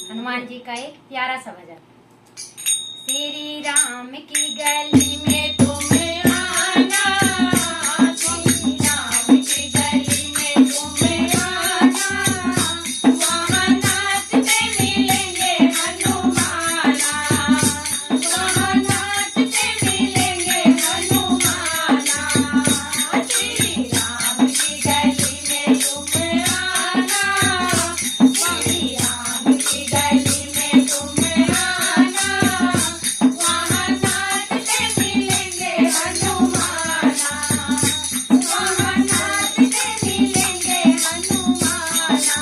हनुमान जी का एक प्यारा सा भजन। श्री राम की गली में तुम आना, श्री राम की गली में तुम आना, वहाँ नाचते मिलेंगे हनुमाना, वहाँ नाचते मिलेंगे हनुमाना। श्री राम की गली में तुम आना, श्री राम की गली में तुम आना, वहाँ नाचते मिलेंगे हनुमाना, वहाँ नाचते मिलेंगे हनुमाना।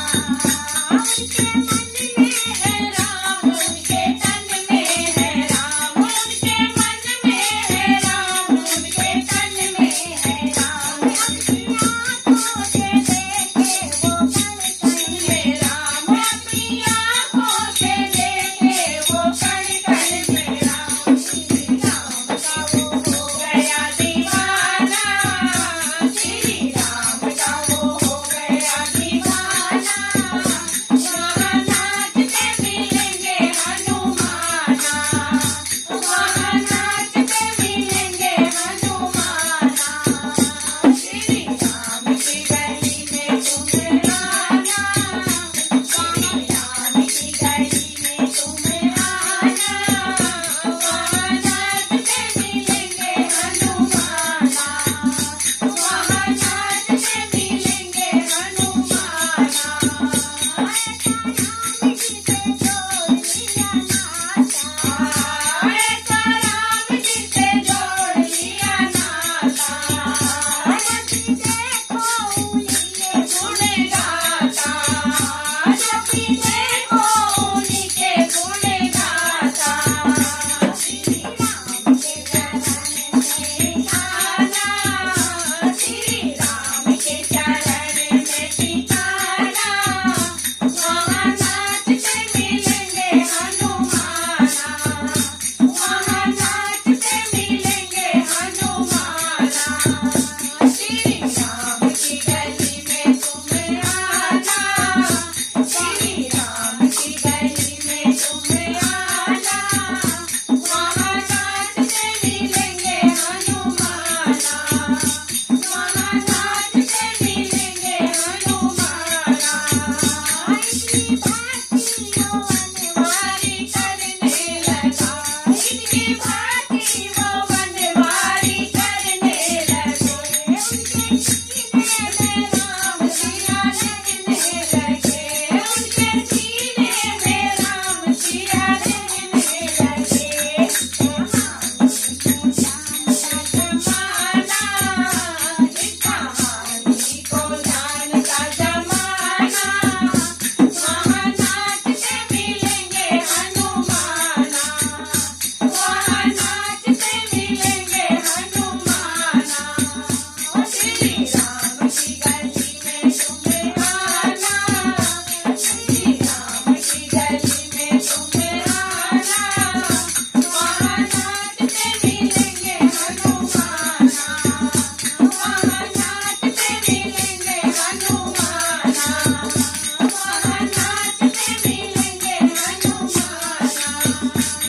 उनके मन में है राम, उनके तन में है राम, उनके मन में है राम, उनके तन में है राम। अपनी आँखों से देखे वो कण कण में राम, अपनी आँखों से देखे वो कण कण में राम। श्री राम का वो हो गया दीवाना, श्री राम का वो हो गया दीवाना, वहाँ नाचते मिलेंगे हनुमाना, वहाँ नाचते मिलेंगे हनुमाना। श्री राम की गली में तुम आना, श्री राम की गली में तुम आना, वहाँ नाचते मिलेंगे हनुमाना, वहाँ नाचते मिलेंगे हनुमाना।